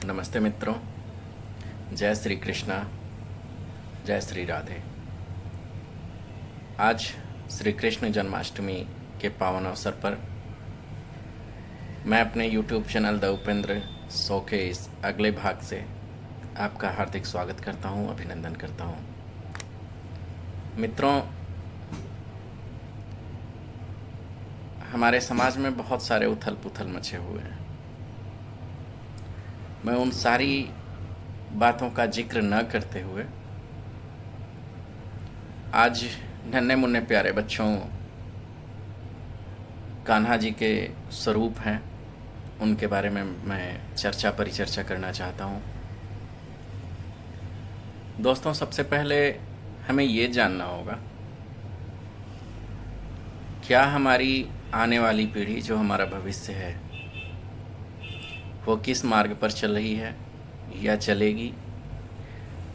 नमस्ते मित्रों। जय श्री कृष्णा, जय श्री राधे। आज श्री कृष्ण जन्माष्टमी के पावन अवसर पर मैं अपने YouTube channel the Upendra show के इस अगले भाग से आपका हार्दिक स्वागत करता हूं, अभिनंदन करता हूं। मित्रों, हमारे समाज में बहुत सारे उथल पुथल मचे हुए हैं। मैं उन सारी बातों का जिक्र न करते हुए आज नन्हे मुन्ने प्यारे बच्चों, कान्हा जी के स्वरूप हैं, उनके बारे में मैं परिचर्चा करना चाहता हूँ। दोस्तों, सबसे पहले हमें ये जानना होगा, क्या हमारी आने वाली पीढ़ी, जो हमारा भविष्य है, वो किस मार्ग पर चल रही है या चलेगी?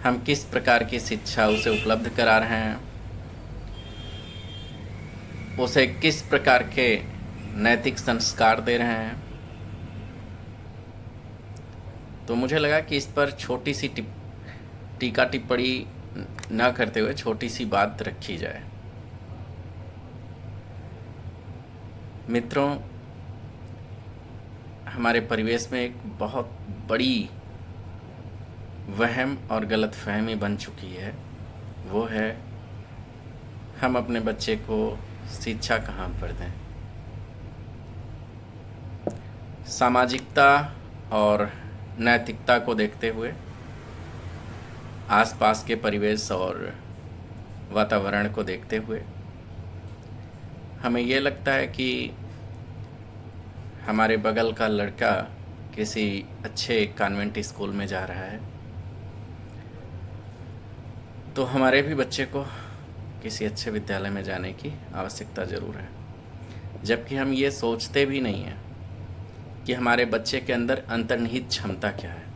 हम किस प्रकार की शिक्षा उसे उपलब्ध करा रहे हैं, उसे किस प्रकार के नैतिक संस्कार दे रहे हैं। तो मुझे लगा कि इस पर छोटी सी टीका टिप्पणी न करते हुए छोटी सी बात रखी जाए। मित्रों, हमारे परिवेश में एक बहुत बड़ी वहम और गलतफहमी बन चुकी है। वो है, हम अपने बच्चे को शिक्षा कहाँ पर दें। सामाजिकता और नैतिकता को देखते हुए, आसपास के परिवेश और वातावरण को देखते हुए, हमें ये लगता है कि हमारे बगल का लड़का किसी अच्छे कॉन्वेंट स्कूल में जा रहा है, तो हमारे भी बच्चे को किसी अच्छे विद्यालय में जाने की आवश्यकता ज़रूर है। जबकि हम ये सोचते भी नहीं हैं कि हमारे बच्चे के अंदर अंतर्निहित क्षमता क्या है।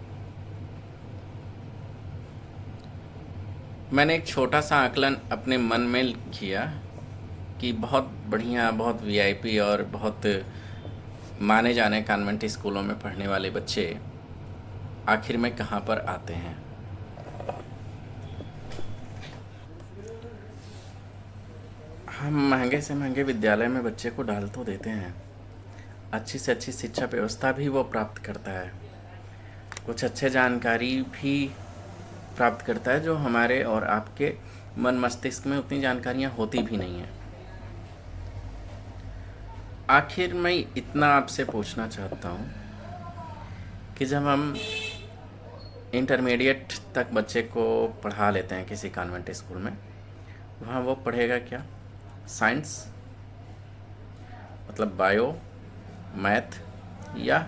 मैंने एक छोटा सा आकलन अपने मन में किया कि बहुत बढ़िया, बहुत वीआईपी और बहुत माने जाने कॉन्वेंट स्कूलों में पढ़ने वाले बच्चे आखिर में कहाँ पर आते हैं। हम महंगे से महंगे विद्यालय में बच्चे को डाल तो देते हैं, अच्छी से अच्छी शिक्षा व्यवस्था भी वो प्राप्त करता है, कुछ अच्छे जानकारी भी प्राप्त करता है, जो हमारे और आपके मन मस्तिष्क में उतनी जानकारियाँ होती भी नहीं हैं। आखिर मैं इतना आपसे पूछना चाहता हूँ कि जब हम इंटरमीडिएट तक बच्चे को पढ़ा लेते हैं किसी कॉन्वेंट स्कूल में, वहाँ वो पढ़ेगा क्या? साइंस, मतलब बायो, मैथ, या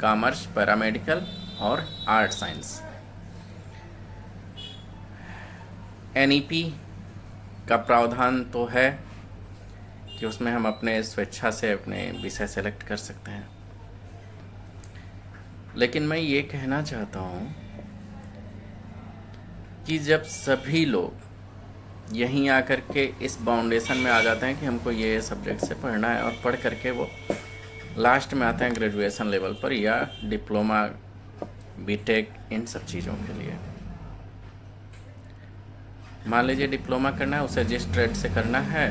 कॉमर्स, पैरामेडिकल और आर्ट साइंस। एनईपी का प्रावधान तो है कि उसमें हम अपने स्वेच्छा से अपने विषय सेलेक्ट कर सकते हैं, लेकिन मैं ये कहना चाहता हूँ कि जब सभी लोग यहीं आकर के इस बाउंडेशन में आ जाते हैं कि हमको ये सब्जेक्ट से पढ़ना है, और पढ़ करके वो लास्ट में आते हैं ग्रेजुएशन लेवल पर या डिप्लोमा, बीटेक, इन सब चीज़ों के लिए। मान लीजिए डिप्लोमा करना है, उसे जिस ट्रेड से करना है,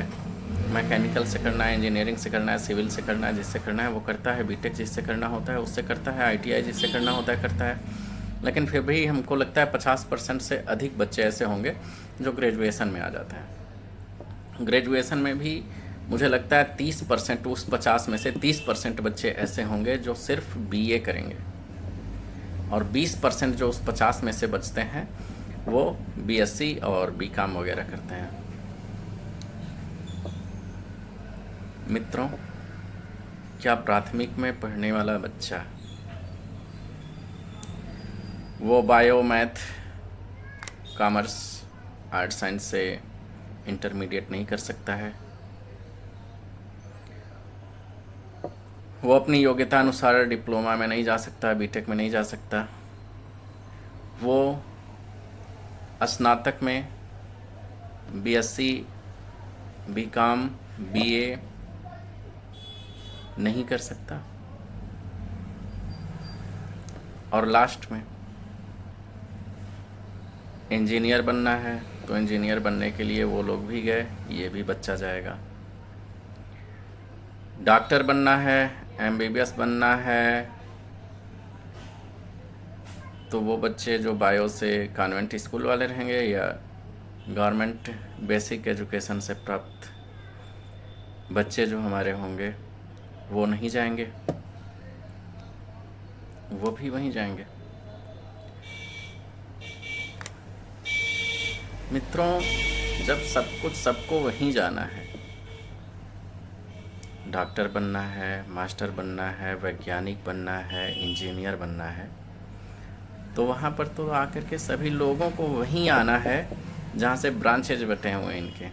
मैकेनिकल से करना है, इंजीनियरिंग से करना है, सिविल से करना है, जिससे करना है वो करता है, बीटेक जिससे करना होता है उससे करता है, आईटीआई जिससे करना होता है करता है। लेकिन फिर भी हमको लगता है 50% से अधिक बच्चे ऐसे होंगे जो ग्रेजुएशन में आ जाते हैं। ग्रेजुएशन में भी मुझे लगता है 30%, उस 50 में से 30% बच्चे ऐसे होंगे जो सिर्फ बीए करेंगे, और 20% जो उस 50 में से बचते हैं वो बीएससी और बीकॉम वगैरह करते हैं। मित्रों, क्या प्राथमिक में पढ़ने वाला बच्चा वो bio, math, commerce, art science से इंटरमीडिएट नहीं कर सकता है? वो अपनी योग्यता अनुसार डिप्लोमा में नहीं जा सकता, बीटेक में नहीं जा सकता, वो स्नातक में बीएससी, बीकॉम, बीए नहीं कर सकता? और लास्ट में इंजीनियर बनना है तो इंजीनियर बनने के लिए वो लोग भी गए, ये भी बच्चा जाएगा। डॉक्टर बनना है, एमबीबीएस बनना है, तो वो बच्चे जो बायो से कॉन्वेंट स्कूल वाले रहेंगे या गवर्नमेंट बेसिक एजुकेशन से प्राप्त बच्चे जो हमारे होंगे वो नहीं जाएंगे, वो भी वहीं जाएंगे। मित्रों, जब सब कुछ सबको वहीं जाना है, डॉक्टर बनना है, मास्टर बनना है, वैज्ञानिक बनना है, इंजीनियर बनना है, तो वहाँ पर तो आकर के सभी लोगों को वहीं आना है जहाँ से ब्रांचेज बटे हुए हैं इनके,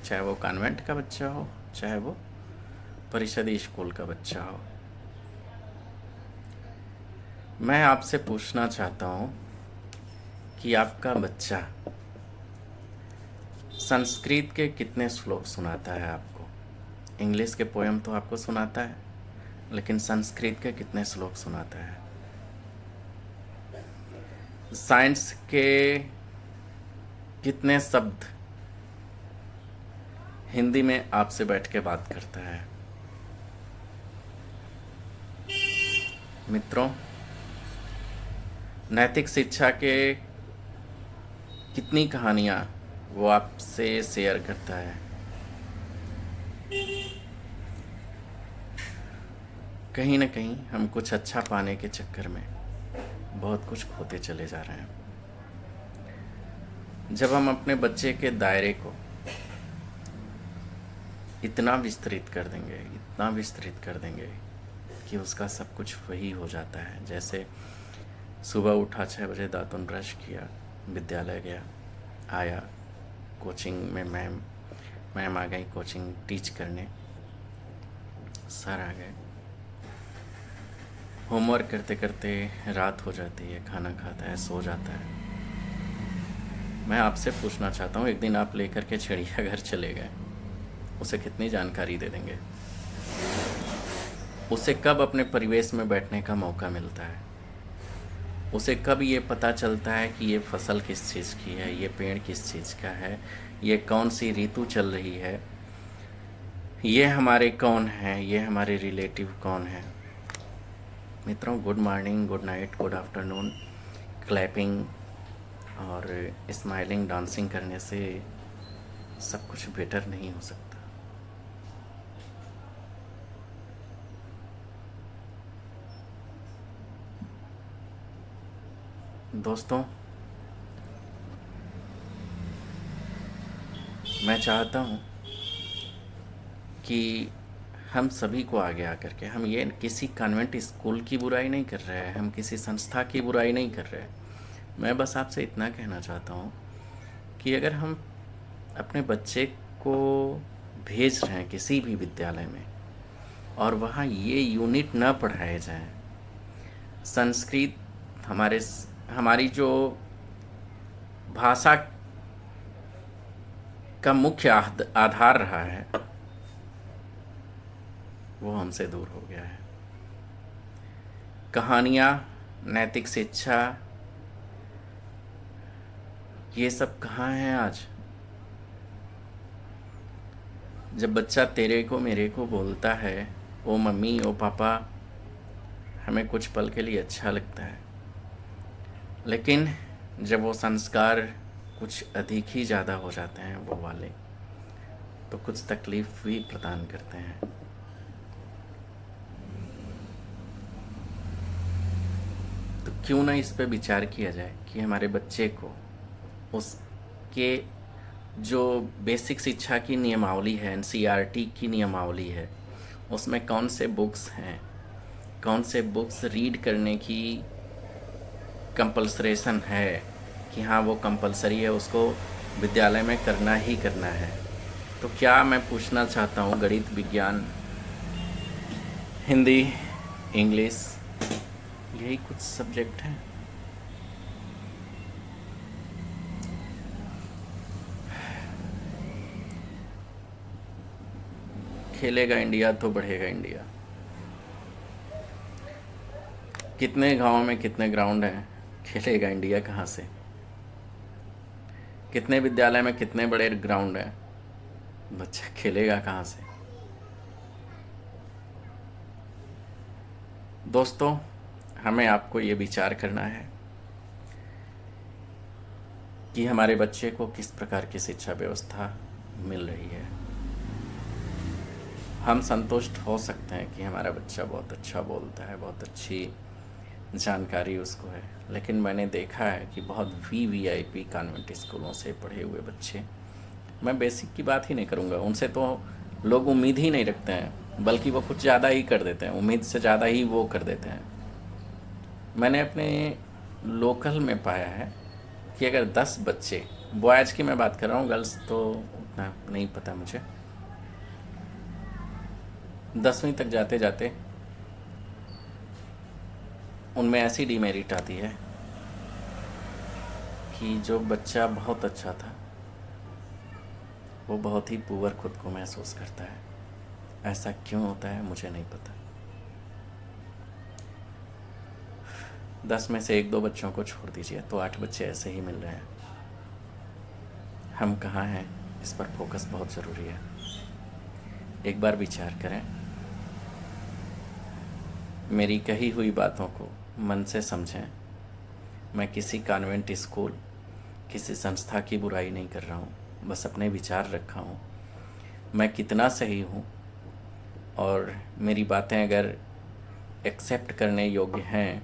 चाहे वो कॉन्वेंट का बच्चा हो, चाहे वो परिषदी स्कूल का बच्चा हो। मैं आपसे पूछना चाहता हूँ कि आपका बच्चा संस्कृत के कितने श्लोक सुनाता है आपको? इंग्लिश के पोएम तो आपको सुनाता है, लेकिन संस्कृत के कितने श्लोक सुनाता है? साइंस के कितने शब्द हिंदी में आपसे बैठ के बात करता है? मित्रों, नैतिक शिक्षा के कितनी कहानियाँ वो आपसे शेयर करता है? कहीं ना कहीं हम कुछ अच्छा पाने के चक्कर में बहुत कुछ खोते चले जा रहे हैं। जब हम अपने बच्चे के दायरे को इतना विस्तृत कर देंगे, इतना विस्तृत कर देंगे कि उसका सब कुछ वही हो जाता है। जैसे सुबह उठा 6 बजे, दांतुन ब्रश किया, विद्यालय गया, आया, कोचिंग में मैम आ गई कोचिंग टीच करने, सर आ गए, होमवर्क करते करते रात हो जाती है, खाना खाता है, सो जाता है। मैं आपसे पूछना चाहता हूँ, एक दिन आप लेकर के चिड़ियाघर चले गए, उसे कितनी जानकारी दे देंगे? उसे कब अपने परिवेश में बैठने का मौका मिलता है? उसे कब ये पता चलता है कि ये फसल किस चीज़ की है, ये पेड़ किस चीज़ का है, ये कौन सी ऋतु चल रही है, ये हमारे कौन हैं, ये हमारे रिलेटिव कौन हैं? मित्रों, good morning, good night, good afternoon, clapping और स्माइलिंग, डांसिंग करने से सब कुछ बेटर नहीं हो सकता। दोस्तों, मैं चाहता हूँ कि हम सभी को आगे आकर के, हम ये किसी कॉन्वेंट स्कूल की बुराई नहीं कर रहे हैं, हम किसी संस्था की बुराई नहीं कर रहे हैं। मैं बस आपसे इतना कहना चाहता हूँ कि अगर हम अपने बच्चे को भेज रहे हैं किसी भी विद्यालय में और वहाँ ये यूनिट न पढ़ाए जाएं, संस्कृत हमारी जो भाषा का मुख्य आधार रहा है वो हमसे दूर हो गया है। कहानियाँ, नैतिक शिक्षा, ये सब कहाँ हैं आज? जब बच्चा तेरे को मेरे को बोलता है, ओ मम्मी, ओ पापा, हमें कुछ पल के लिए अच्छा लगता है, लेकिन जब वो संस्कार कुछ अधिक ही ज़्यादा हो जाते हैं वो वाले, तो कुछ तकलीफ़ भी प्रदान करते हैं। तो क्यों ना इस पे विचार किया जाए कि हमारे बच्चे को उसके जो बेसिक शिक्षा की नियमावली है, एनसीईआरटी की नियमावली है, उसमें कौन से बुक्स हैं, कौन से बुक्स रीड करने की कंपल्सरेशन है कि हाँ वो कंपल्सरी है, उसको विद्यालय में करना ही करना है। तो क्या मैं पूछना चाहता हूँ, गणित, विज्ञान, हिंदी, इंग्लिश, यही कुछ सब्जेक्ट हैं। खेलेगा इंडिया तो बढ़ेगा इंडिया। कितने गाँव में कितने ग्राउंड हैं, खेलेगा इंडिया कहाँ से? कितने विद्यालय में कितने बड़े ग्राउंड हैं, बच्चा खेलेगा कहाँ से? दोस्तों, हमें आपको ये विचार करना है कि हमारे बच्चे को किस प्रकार की शिक्षा व्यवस्था मिल रही है। हम संतुष्ट हो सकते हैं कि हमारा बच्चा बहुत अच्छा बोलता है, बहुत अच्छी जानकारी उसको है, लेकिन मैंने देखा है कि बहुत वीवीआईपी कॉन्वेंट स्कूलों से पढ़े हुए बच्चे, मैं बेसिक की बात ही नहीं करूँगा, उनसे तो लोग उम्मीद ही नहीं रखते हैं, बल्कि वो कुछ ज़्यादा ही कर देते हैं, उम्मीद से ज़्यादा ही वो कर देते हैं। मैंने अपने लोकल में पाया है कि अगर 10 बच्चे, बॉयज़ की मैं बात कर रहा हूँ, गर्ल्स तो उतना नहीं पता मुझे, 10वीं तक जाते जाते उनमें ऐसी डिमेरिट आती है कि जो बच्चा बहुत अच्छा था वो बहुत ही पुअर खुद को महसूस करता है। ऐसा क्यों होता है मुझे नहीं पता। 10 में से 1-2 बच्चों को छोड़ दीजिए तो 8 बच्चे ऐसे ही मिल रहे हैं। हम कहाँ हैं, इस पर फोकस बहुत ज़रूरी है। एक बार विचार करें, मेरी कही हुई बातों को मन से समझें। मैं किसी कॉन्वेंट स्कूल, किसी संस्था की बुराई नहीं कर रहा हूँ, बस अपने विचार रखा हूँ। मैं कितना सही हूँ और मेरी बातें अगर एक्सेप्ट करने योग्य हैं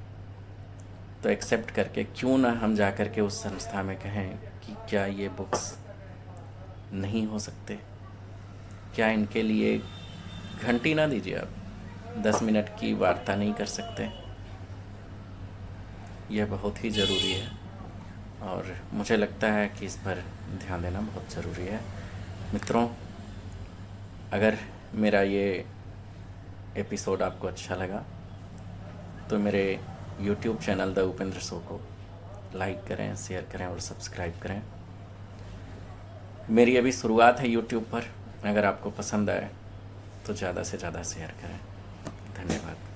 तो एक्सेप्ट करके क्यों ना हम जा कर के उस संस्था में कहें कि क्या ये बुक्स नहीं हो सकते, क्या इनके लिए घंटी ना दीजिए, आप 10 मिनट की वार्ता नहीं कर सकते? यह बहुत ही ज़रूरी है और मुझे लगता है कि इस पर ध्यान देना बहुत ज़रूरी है। मित्रों, अगर मेरा ये एपिसोड आपको अच्छा लगा तो मेरे YouTube channel the Upendra show को लाइक करें, शेयर करें और सब्सक्राइब करें। मेरी अभी शुरुआत है YouTube पर, अगर आपको पसंद आए तो ज़्यादा से ज़्यादा शेयर करें। धन्यवाद।